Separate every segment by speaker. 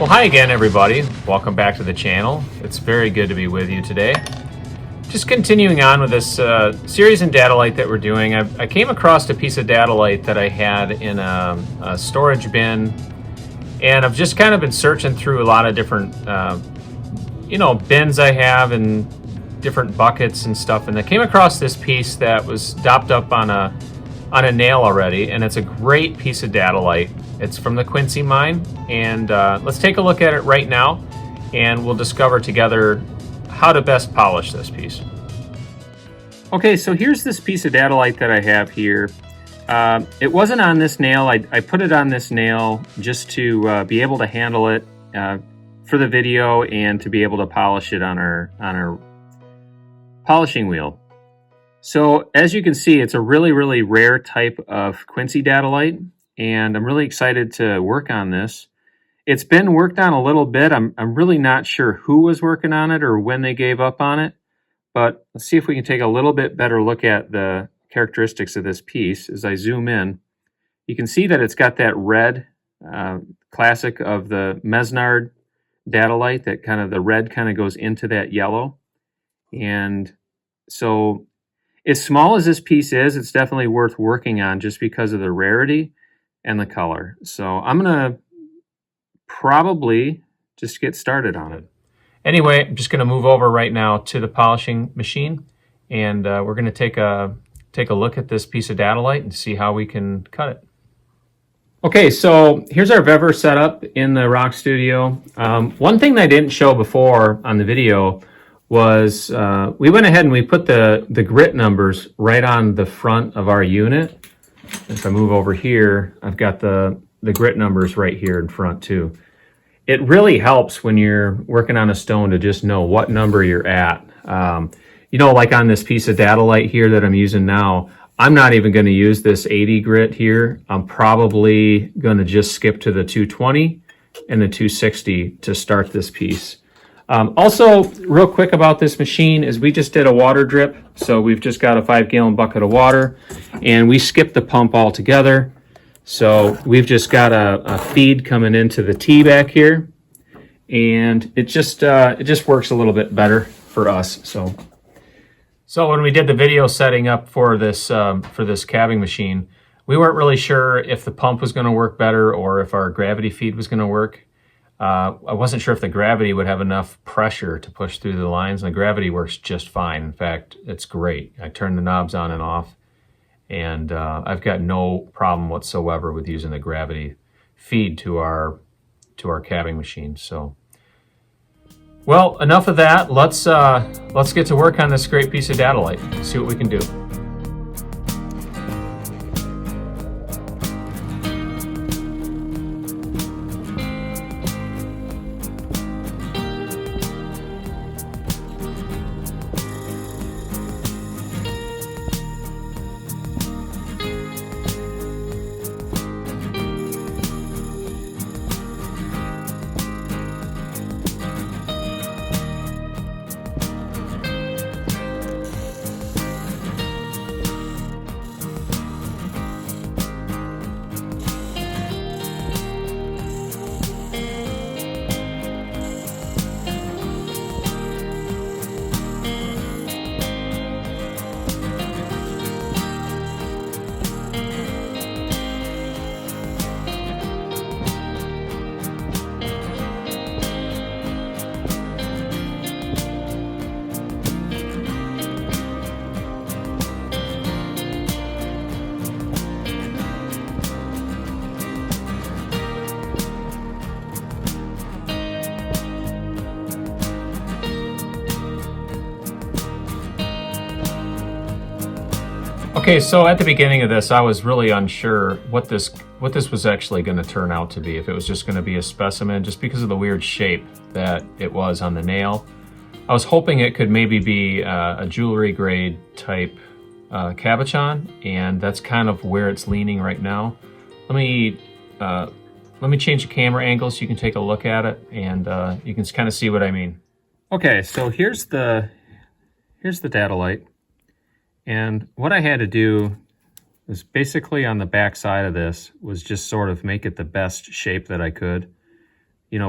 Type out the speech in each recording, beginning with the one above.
Speaker 1: Well, hi again, everybody. Welcome back to the channel. It's very good to be with you today. Just continuing on with this series in Datolite that we're doing, I came across a piece of Datolite that I had in a storage bin, and I've just kind of been searching through a lot of different, bins I have and different buckets and stuff, and I came across this piece that was dopped up on a nail already, and it's a great piece of Datolite. It's from the Quincy mine, and let's take a look at it right now, and we'll discover together how to best polish this piece. Okay, so here's this piece of Datolite that I have here. It wasn't on this nail. I put it on this nail just to be able to handle it for the video and to be able to polish it on our polishing wheel. So as you can see, it's a really, really rare type of Quincy Datolite, and I'm really excited to work on this. It's been worked on a little bit. I'm really not sure who was working on it or when they gave up on it, but let's see if we can take a little bit better look at the characteristics of this piece. As I zoom in, you can see that it's got that red, classic of the Mesnard Datolite, that kind of the red kind of goes into that yellow. And so as small as this piece is, it's definitely worth working on just because of the rarity and the color. So I'm gonna probably just get started on it. Anyway, I'm just gonna move over right now to the polishing machine, and we're gonna take a look at this piece of Datolite and see how we can cut it. Okay, so here's our Vever setup in the Rock Studio. One thing that I didn't show before on the video was we went ahead and we put the grit numbers right on the front of our unit. If I move over here, I've got the grit numbers right here in front too. It really helps when you're working on a stone to just know what number you're at. Like on this piece of Datolite here that I'm using now, I'm not even going to use this 80 grit here. I'm probably going to just skip to the 220 and the 260 to start this piece. Also, real quick about this machine is we just did a water drip. So we've just got a 5-gallon bucket of water, and we skipped the pump altogether. So we've just got a feed coming into the T back here, and it just works a little bit better for us. So when we did the video setting up for this cabbing machine, we weren't really sure if the pump was going to work better or if our gravity feed was going to work. I wasn't sure if the gravity would have enough pressure to push through the lines, and the gravity works just fine. In fact, it's great. I turn the knobs on and off, and I've got no problem whatsoever with using the gravity feed to our cabbing machine. So, well, enough of that. Let's get to work on this great piece of Datolite. See what we can do. Okay, so at the beginning of this, I was really unsure what this was actually going to turn out to be. If it was just going to be a specimen, just because of the weird shape that it was on the nail. I was hoping it could maybe be a jewelry grade type cabochon, and that's kind of where it's leaning right now. Let me change the camera angle so you can take a look at it, and you can kind of see what I mean. Okay, so here's the Datolite. And what I had to do was basically on the back side of this was just sort of make it the best shape that I could.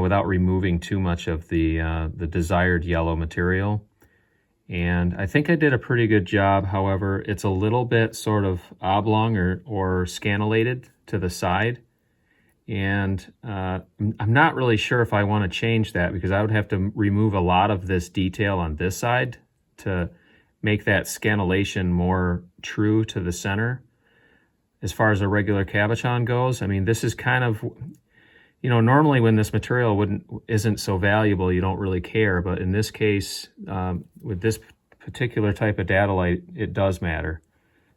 Speaker 1: without removing too much of the desired yellow material. And I think I did a pretty good job. However, it's a little bit sort of oblong or scanalated to the side. And I'm not really sure if I want to change that, because I would have to remove a lot of this detail on this side to make that scanalation more true to the center. As far as a regular cabochon goes, I mean, this is kind of, normally when this material isn't so valuable, you don't really care. But in this case, with this particular type of Datolite, it does matter.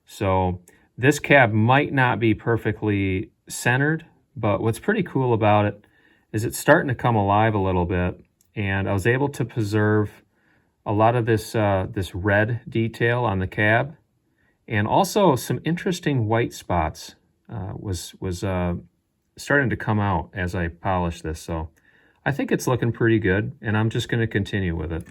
Speaker 1: So this cab might not be perfectly centered, but what's pretty cool about it is it's starting to come alive a little bit. And I was able to preserve a lot of this red detail on the cab, and also some interesting white spots was starting to come out as I polished this. So I think it's looking pretty good, and I'm just going to continue with it.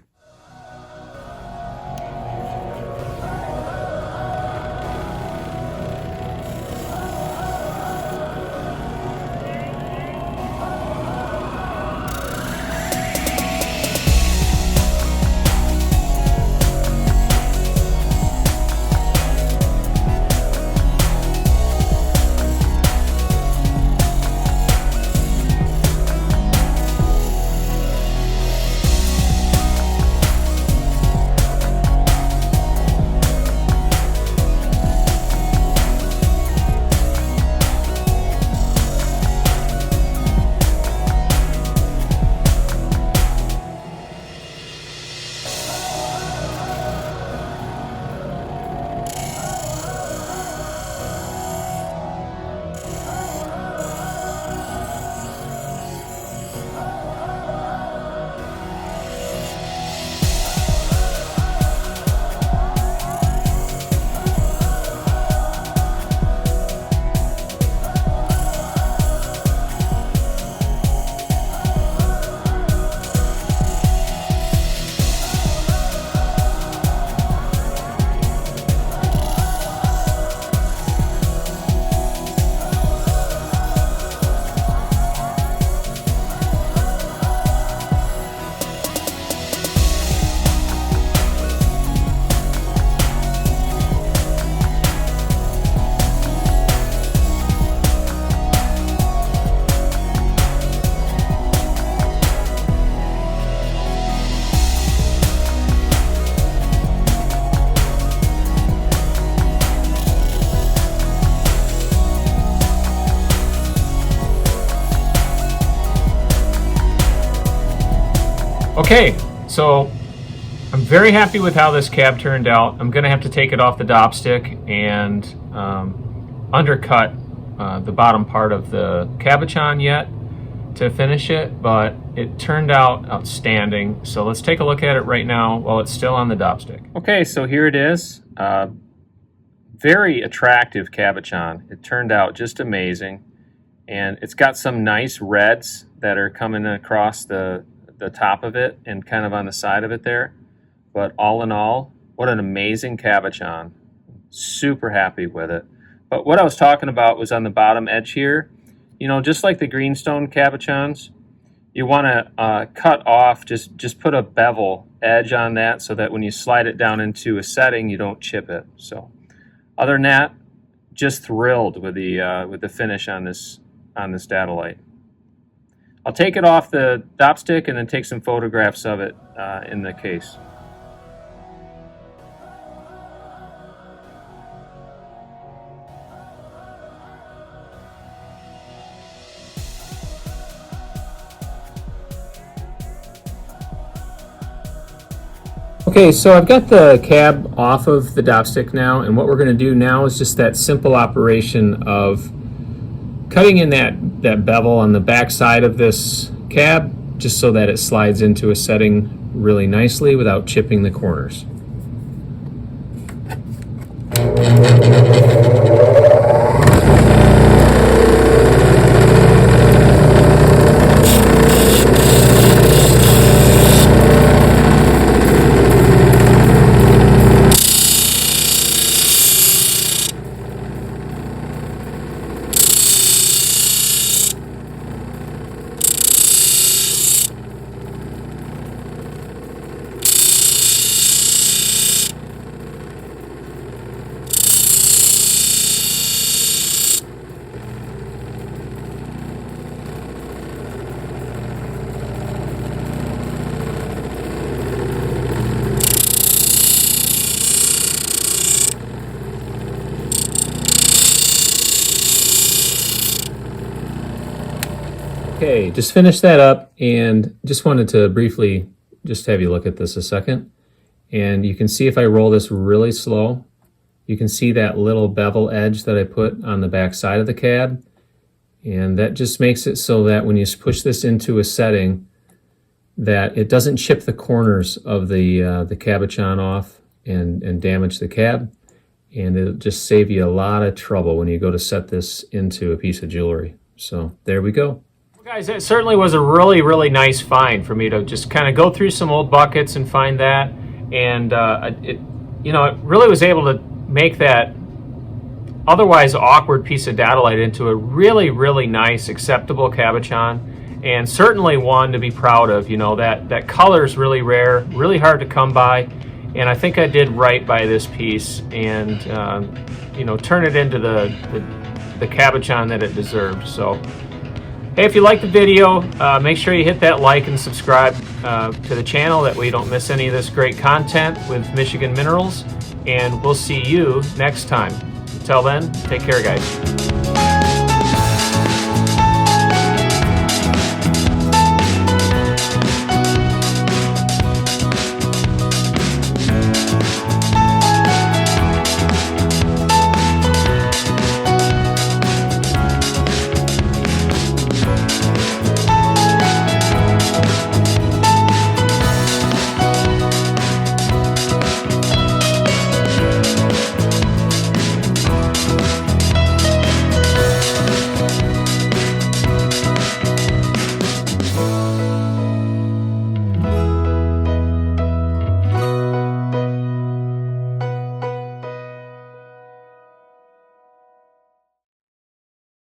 Speaker 1: Okay, so I'm very happy with how this cab turned out. I'm going to have to take it off the dopstick and undercut the bottom part of the cabochon yet to finish it, but it turned out outstanding. So let's take a look at it right now while it's still on the dopstick. Okay, so here it is. Very attractive cabochon. It turned out just amazing. And it's got some nice reds that are coming across the top of it and kind of on the side of it there. But all in all, what an amazing cabochon. Super happy with it. But what I was talking about was on the bottom edge here. You know, just like the Greenstone cabochons, you want to cut off, just put a bevel edge on that so that when you slide it down into a setting, you don't chip it. So other than that, just thrilled with the finish on this Datolite. I'll take it off the dopstick and then take some photographs of it in the case. Okay, so I've got the cab off of the dopstick now, and what we're going to do now is just that simple operation of cutting in that bevel on the back side of this cab, just so that it slides into a setting really nicely without chipping the corners. Okay, just finished that up and just wanted to briefly just have you look at this a second. And you can see if I roll this really slow, you can see that little bevel edge that I put on the back side of the cab. And that just makes it so that when you push this into a setting, that it doesn't chip the corners of the cabochon off and damage the cab. And it'll just save you a lot of trouble when you go to set this into a piece of jewelry. So there we go. Well, guys, that certainly was a really, really nice find for me to just kind of go through some old buckets and find that. And it really was able to make that otherwise awkward piece of Datolite into a really, really nice, acceptable cabochon, and certainly one to be proud of. You know, that color is really rare, really hard to come by, and I think I did right by this piece and turn it into the cabochon that it deserved. So hey, if you like the video, make sure you hit that like and subscribe to the channel, that way you don't miss any of this great content with Michigan Minerals, and we'll see you next time. Until then, take care, guys.